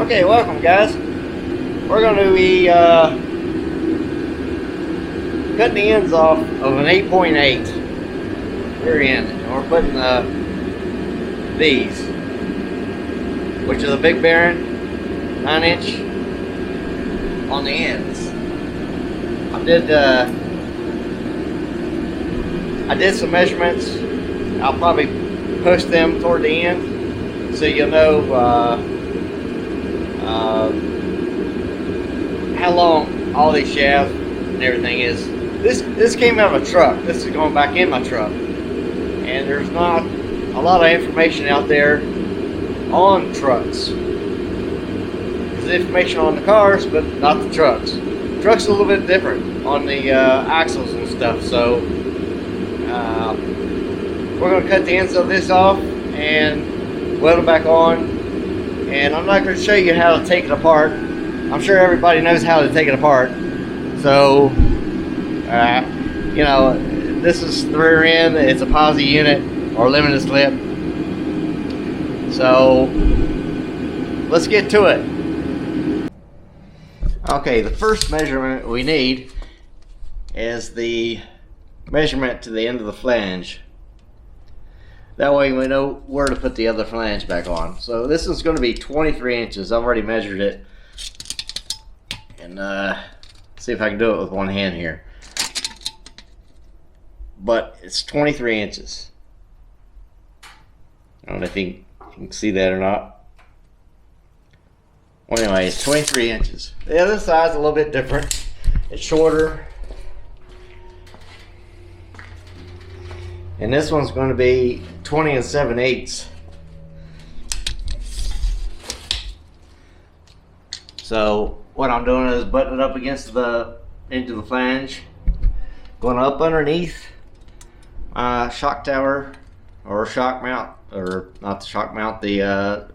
Okay, welcome guys. We're going to be cutting the ends off of an 8.8 rear end, and we're putting these, which is a big bearing, 9-inch on the ends. I did some measurements. I'll probably post them toward the end so you'll know how long all these shafts and everything is. This came out of a truck. This is going back in my truck, and there's not a lot of information out there on trucks. There's information on the cars, but not the trucks. Trucks are a little bit different on the axles and stuff. So we're going to cut the ends of this off and weld them back on. And I'm not going to show you how to take it apart. I'm sure everybody knows how to take it apart. So, you know, this is the rear end. It's a posi unit or limited slip. So, let's get to it. Okay, the first measurement we need is the measurement to the end of the flange. That way we know where to put the other flange back on. So this is going to be 23 inches. I've already measured it. And see if I can do it with one hand here. But it's 23 inches. I don't know if you can see that or not. Well, anyway, it's 23 inches. The other side's a little bit different. It's shorter. And this one's going to be 20 7/8. So what I'm doing is buttoning it up against the edge of the flange, going up underneath my shock tower or shock mount, or not the shock mount, the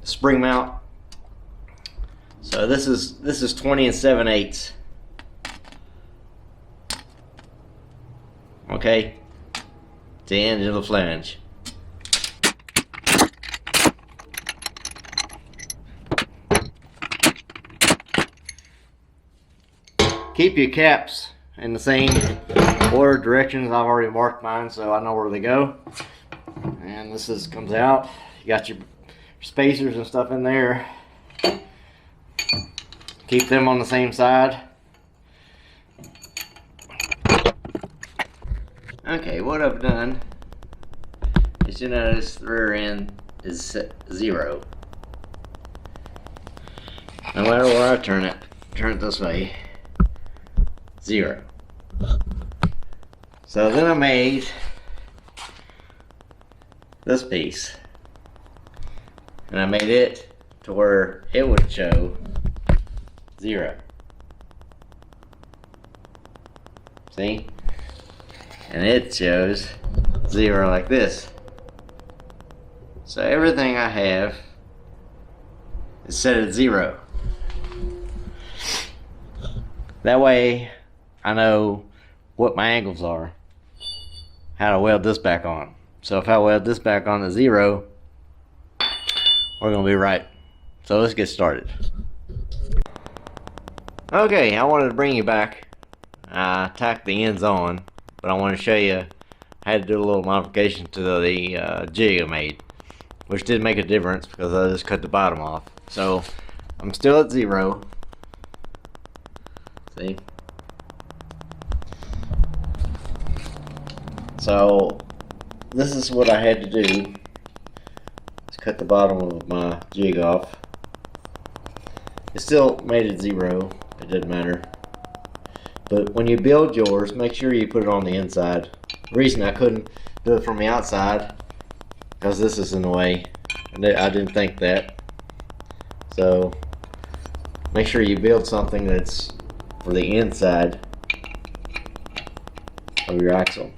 spring mount. So this is 20 7/8. Okay. The end of the flange. Keep your caps in the same order directions. I've already marked mine, so I know where they go. And this comes out. You got your spacers and stuff in there. Keep them on the same side. Okay, what I've done is, you notice the rear end is set 0. No matter where I turn it this way, 0. So then I made this piece, and I made it to where it would show 0. See? And it shows 0 like this. So everything I have is set at 0. That way I know what my angles are, how to weld this back on. So if I weld this back on to 0, we're going to be right. So let's get started. Okay, I wanted to bring you back. I tacked the ends on, but I want to show you I had to do a little modification to the jig I made, which did make a difference because I just cut the bottom off. So I'm still at 0. See? So this is what I had to do, is cut the bottom of my jig off. It still made it 0. It didn't matter. But when you build yours, make sure you put it on the inside. The reason I couldn't do it from the outside, because this is in the way. I didn't think that. So make sure you build something that's for the inside of your axle.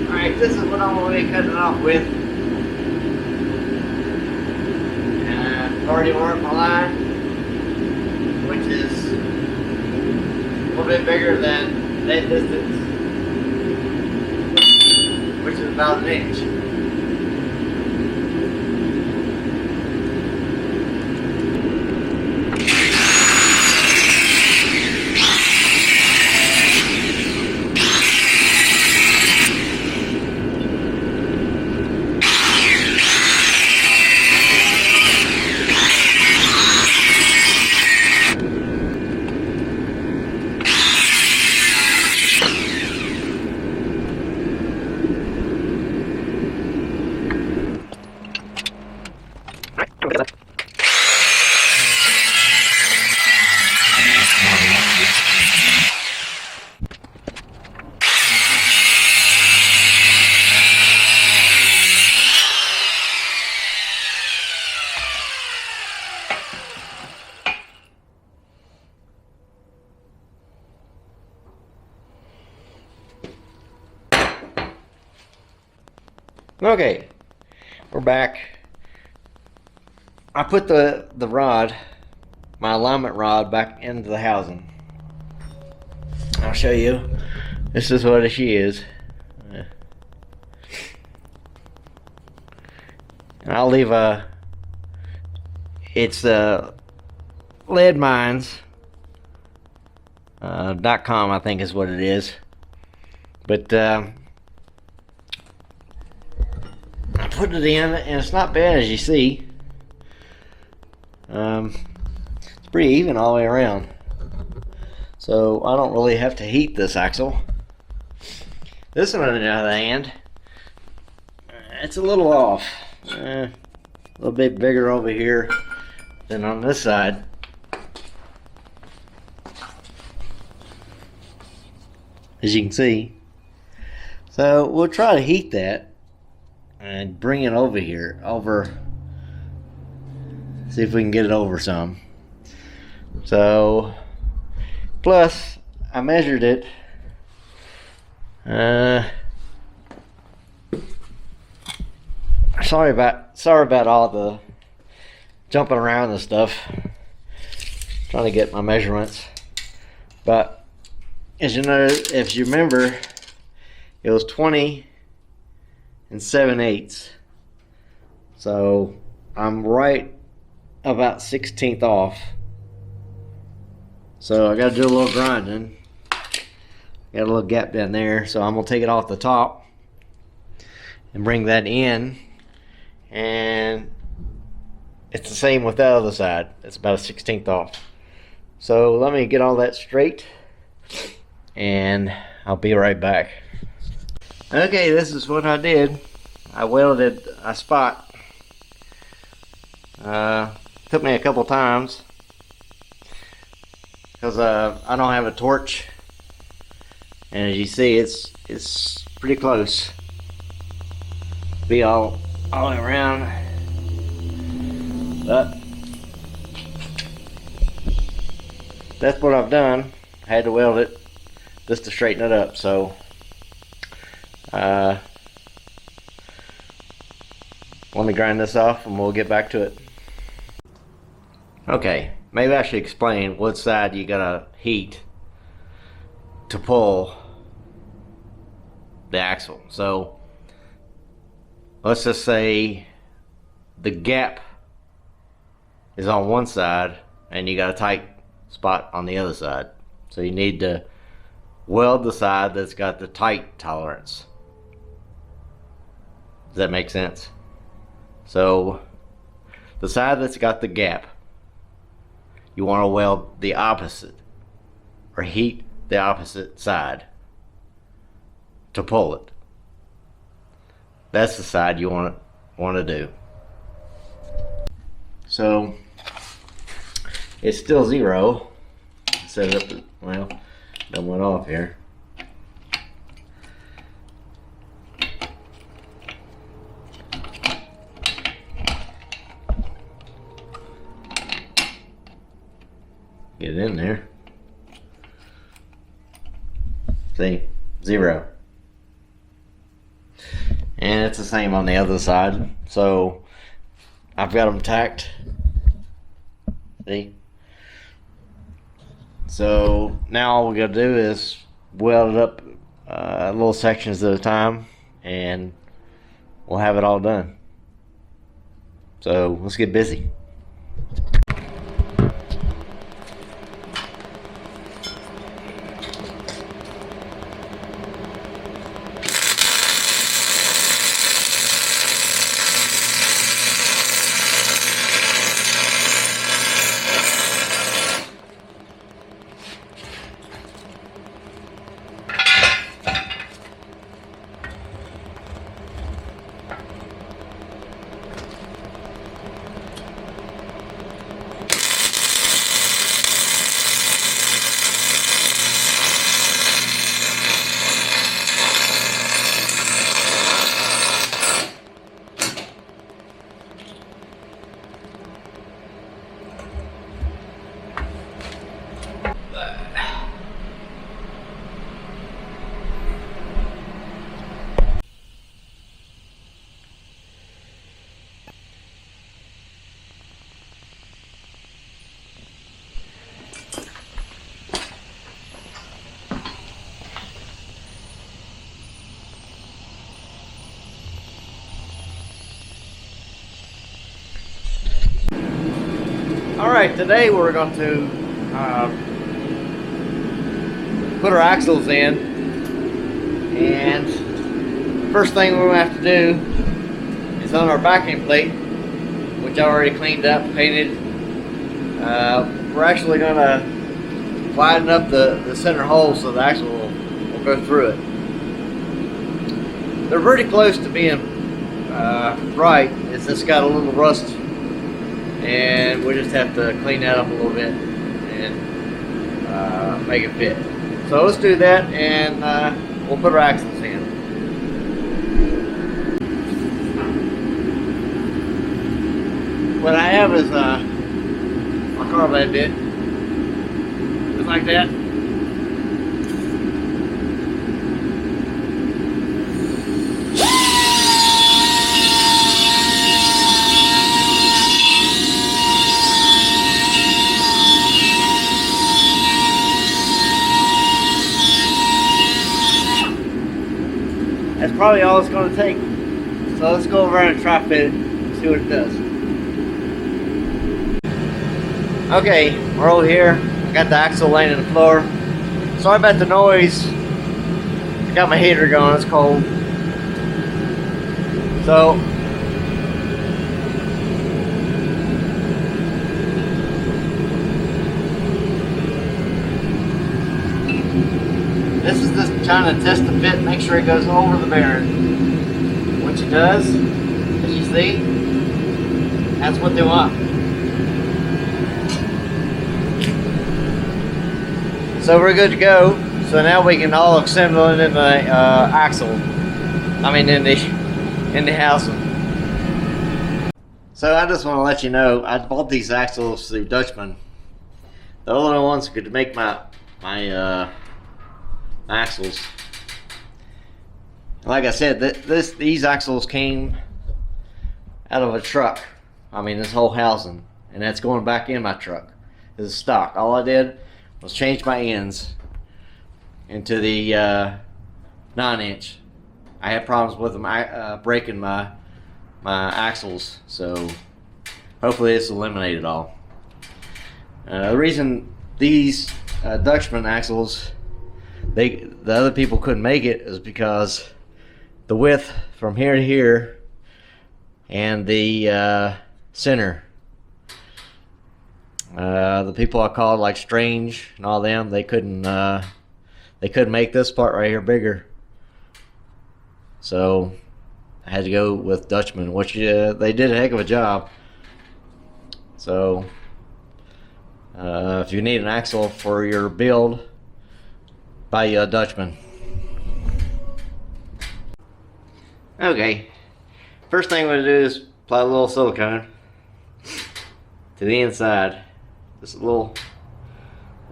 Alright, this is what I'm going to be cutting off with. I've already marked my line, which is bit bigger than that distance, which is about an inch. Okay, we're back. I put the rod, my alignment rod, back into the housing. I'll show you. This is what she is. And I'll leave it's leadmines.com, I think is what it is. But I put it in, and it's not bad, as you see. It's pretty even all the way around, so I don't really have to heat this axle. This one, on the other hand, it's a little off, a little bit bigger over here than on this side. As you can see. So we'll try to heat that and bring it over here, see if we can get it over some. So, plus I measured it. Sorry about all the jumping around and stuff, trying to get my measurements. But as you know, if you remember, it was 20 and 7/8. So I'm right about 1/16 off. So I gotta do a little grinding. Got a little gap down there, so I'm gonna take it off the top and bring that in, and it's the same with the other side. It's about 1/16 off. So let me get all that straight, and I'll be right back. Okay, this is what I did. I welded a spot. Took me a couple times because I don't have a torch, and as you see, it's pretty close. Be all the way around, but that's what I've done. I had to weld it just to straighten it up. So let me grind this off and we'll get back to it. Okay, maybe I should explain what side you gotta heat to pull the axle. So let's just say the gap is on one side and you got a tight spot on the other side. So you need to weld the side that's got the tight tolerance. Does that make sense? So the side that's got the gap, you want to weld the opposite, or heat the opposite side to pull it. That's the side you want to do. So it's still 0. Set it up. Well, that went off here. Get it in there. See, 0. And it's the same on the other side. So I've got them tacked. See? So now all we gotta do is weld it up little sections at a time, and we'll have it all done. So let's get busy. Alright, today we're going to put our axles in, and first thing we're going to have to do is on our backing plate, which I already cleaned up, painted. We're actually going to widen up the center hole so the axle will go through it. They're pretty close to being right. It's just got a little rust, and we just have to clean that up a little bit and make it fit. So let's do that, and we'll put our axles in. What I have is a carbide bit, just like that. That's probably all it's going to take. So let's go over and try fit it and see what it does. Okay, we're over here. I got the axle laying on the floor. Sorry about the noise. I got my heater going, it's cold. So this is just trying to test the fit, make sure it goes over the bearing. Which it does, as you see. That's what they want. So we're good to go. So now we can all assemble it in the axle. I mean in the housing. So I just want to let you know, I bought these axles through Dutchman. The only ones who could make my axles. Like I said, these axles came out of a truck. I mean, this whole housing, and that's going back in my truck. This is stock. All I did was change my ends into the 9-inch. I had problems with them breaking my axles, so hopefully this eliminated all. The reason these Dutchman axles, the other people couldn't make it, is because the width from here to here and the center. The people I called, like Strange and all them, they couldn't make this part right here bigger. So I had to go with Dutchman, which they did a heck of a job. So if you need an axle for your build, buy you a Dutchman. Okay, first thing we're going to do is apply a little silicone to the inside. Just a little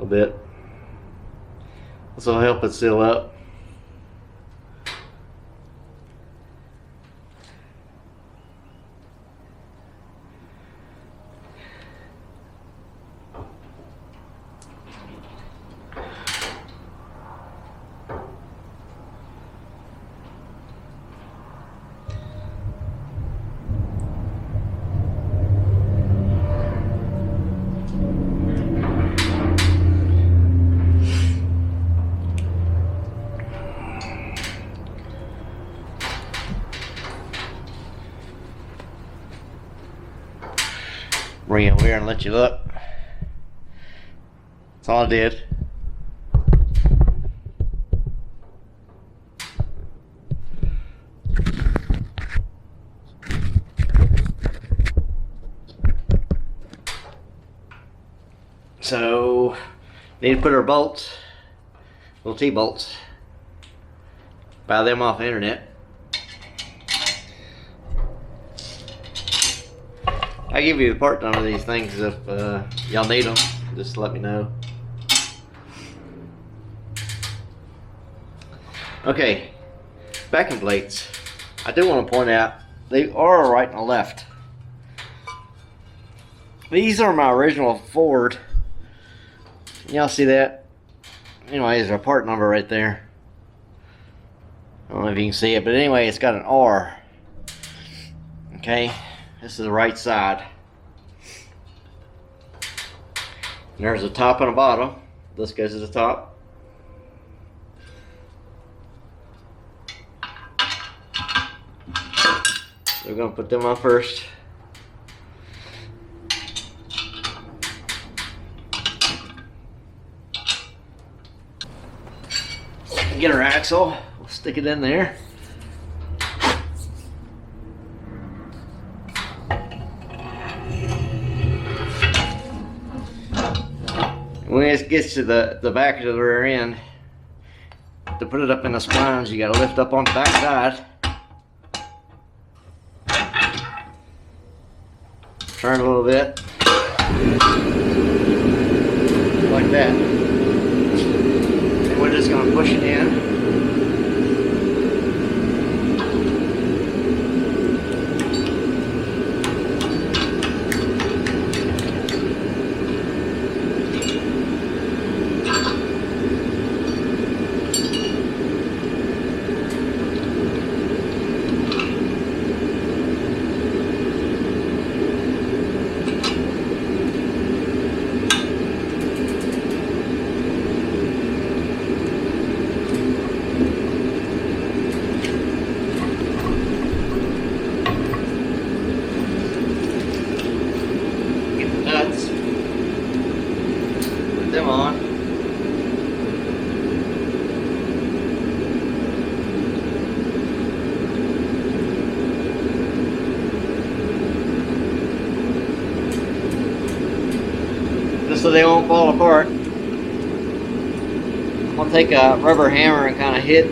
bit. This will help it seal up. bring you over here and let you look. That's all I did. So, need to put our bolts, little T-bolts, buy them off the internet. I'll give you the part number of these things if y'all need them. Just let me know. Okay, backing plates. I do want to point out they are right and left. These are my original Ford. Y'all see that? Anyway, there's a part number right there. I don't know if you can see it, but anyway, it's got an R. Okay, this is the right side. And there's a top and a bottom. This goes to the top. We're going to put them on first. Get our axle, we'll stick it in there. When it gets to the back of the rear end, to put it up in the splines, you gotta lift up on the back side. Turn a little bit. Like that. And we're just gonna push it in. Them on. Just so they won't fall apart. I'm gonna take a rubber hammer and kind of hit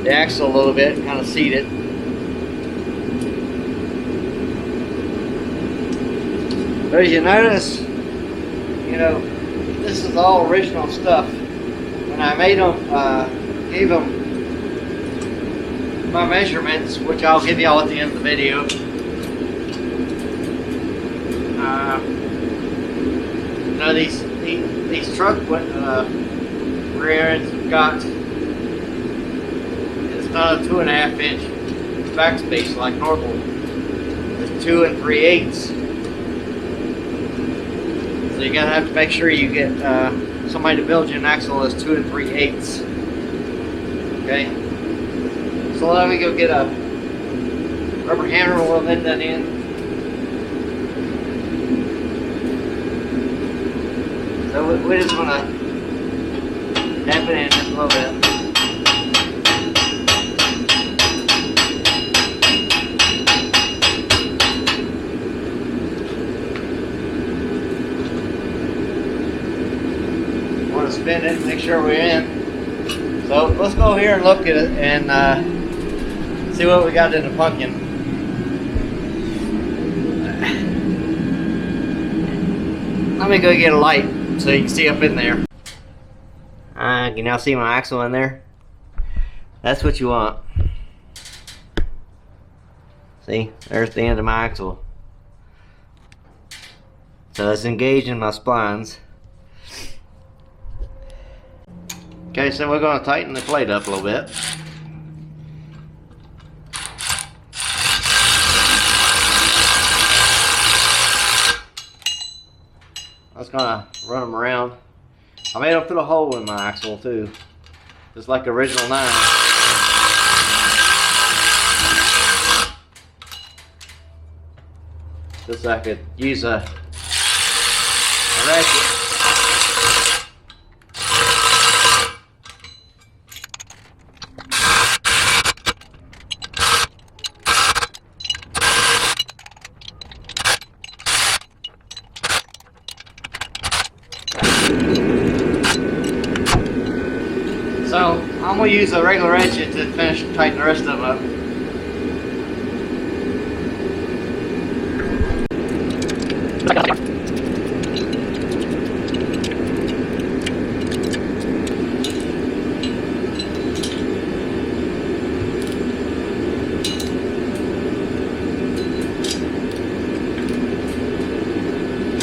the axle a little bit, kind of seat it. But as you notice, you know, this is all original stuff. When I made them, gave them my measurements, which I'll give y'all at the end of the video. You know, these truck rear ends got, it's not a 2.5 inch backspace like normal. It's 2 3/8. So you gotta have to make sure you get somebody to build you an axle that's 2 3/8. Okay. So let me go get a rubber hammer and we'll bend that in. So we're just gonna tap it in just a little bit. Spin it, make sure we're in. So let's go here and look at it and see what we got in the pumpkin. Let me go get a light so you can see up in there. You can now see my axle in there. That's what you want. See, there's the end of my axle. So it's engaging my splines. Okay, so we're going to tighten the plate up a little bit. I was going to run them around. I made them put a hole in my axle too, just like the original 9. Just so I could use a ratchet. So I'm gonna use a regular ratchet to finish tighten the rest of them up.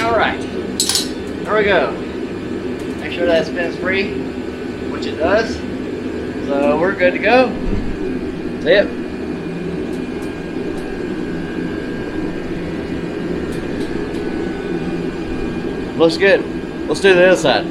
Alright, there we go. Make sure that spins free, which it does. So we're good to go. That's it. Looks good. Let's do the other side.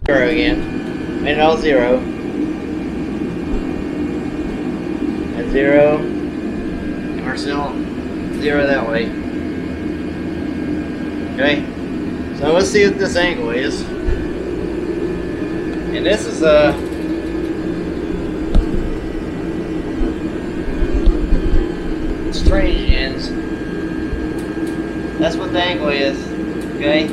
Zero again. Made it all zero. At zero. And we're still zero that way. Okay. So let's see what this angle is. And this is strange ends. That's what the angle is. Okay.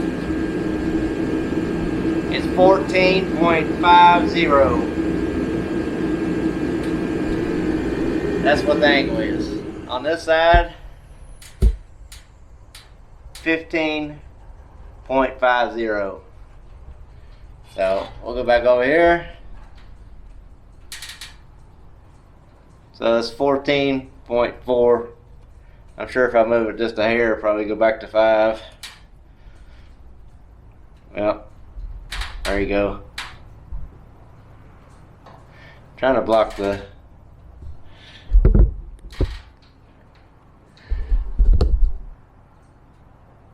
It's 14.50. That's what the angle is. On this side, 15.50. So we'll go back over here. So it's 14.4. I'm sure if I move it just a hair, it'll probably go back to 5. Well, there you go. Trying to block the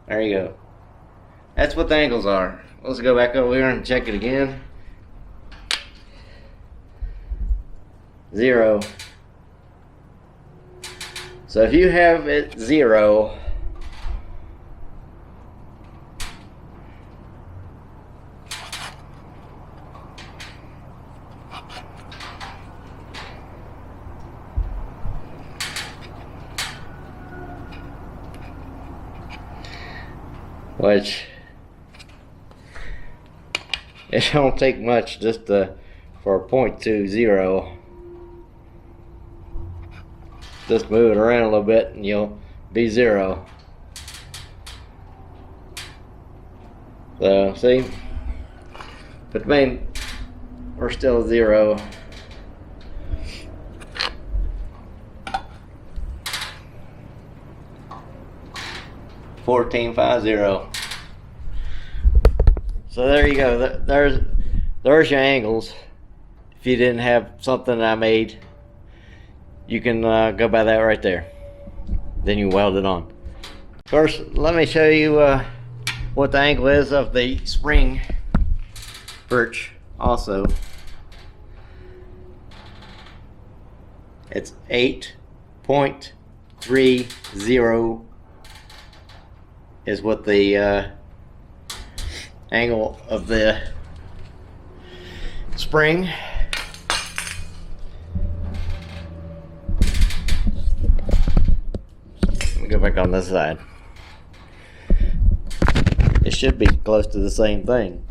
there you go. That's what the angles are. Let's go back over here and check it again. 0. So if you have it 0, which it don't take much just for a 0.20. Just move it around a little bit and you'll be 0. So see, but we're still 0. $14.50. So there you go. There's your angles. If you didn't have something I made, you can go by that right there. Then you weld it on. First, let me show you what the angle is of the spring birch. Also, it's 8.30 is what the angle of the spring go back on this side. It should be close to the same thing.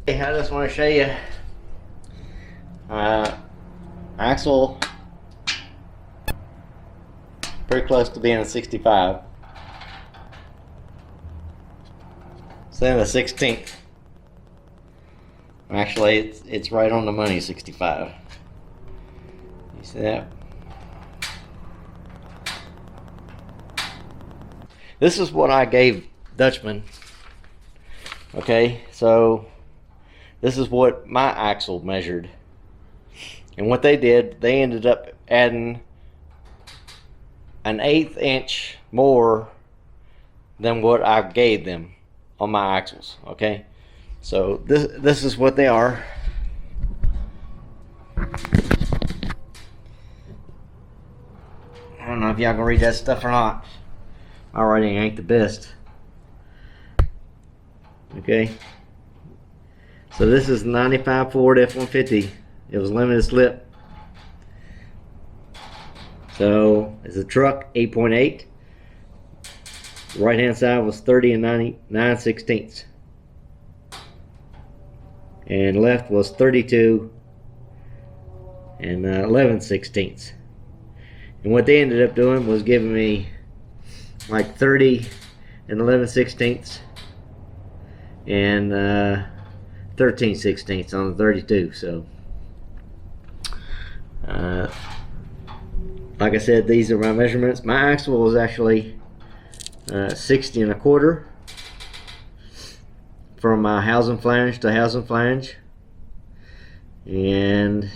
Okay, I just want to show you axle pretty close to being a 65. Saying a 16th. Actually, it's right on the money, 65. You see that? This is what I gave Dutchman. Okay, so this is what my axle measured. And what they did, they ended up adding an 1/8 inch more than what I gave them on my axles. Okay, so this is what they are. I don't know if y'all can read that stuff or not. My writing ain't the best. Okay, so this is 95 Ford F-150. It was limited slip. So it's a truck, 8.8. The right hand side was 30 and 9/16. And left was 32 and 11/16. And what they ended up doing was giving me like 30 and 11/16 and 13/16 on the 32. So like I said, these are my measurements. My axle was actually 60 1/4 from my housing flange to housing flange, and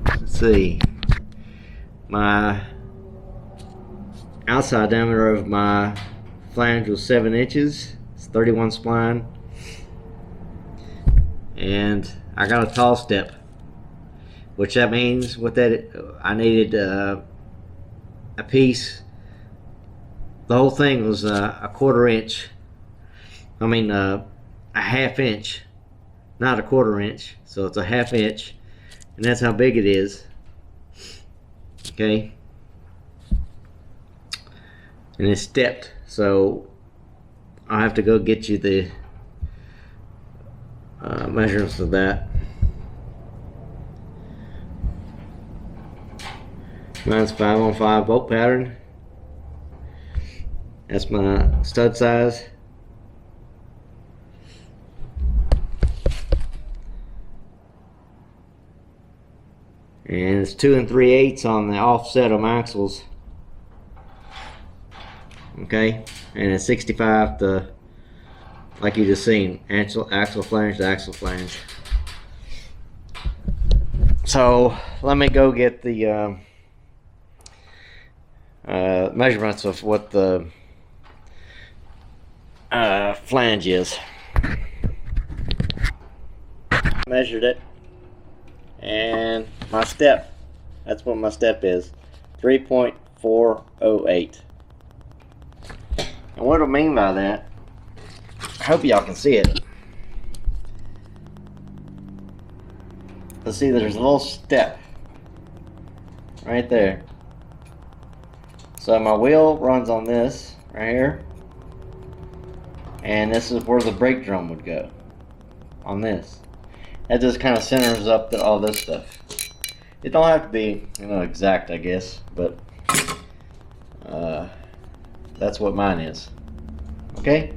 let's see, my outside diameter of my flange was 7 inches. It's 31 spline, and I got a tall step, which that means what that I needed a piece. The whole thing was a 1/4 inch. I mean a 1/2 inch, not a 1/4 inch. So it's a 1/2 inch, and that's how big it is. Okay, and it's stepped. So I'll have to go get you the measurements of that. Mine's 5-on-5 bolt pattern. That's my stud size. And it's 2 3/8 on the offset of my axles. Okay, and it's 65 to, like you just seen, axle flange to axle flange. So let me go get the measurements of what the flange is. Measured it, and my step, that's what my step is, 3.408. And what I mean by that, I hope y'all can see it. Let's see, there's a little step right there. So my wheel runs on this right here, and this is where the brake drum would go, on this. That just kind of centers up all this stuff. It don't have to be, you know, exact, I guess, but that's what mine is. Okay.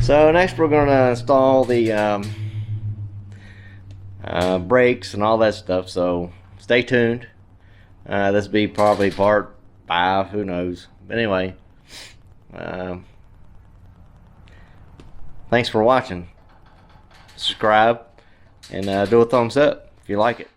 So next we're going to install the brakes and all that stuff. So stay tuned. This will be probably part 5, who knows. But anyway, thanks for watching. Subscribe and do a thumbs up if you like it.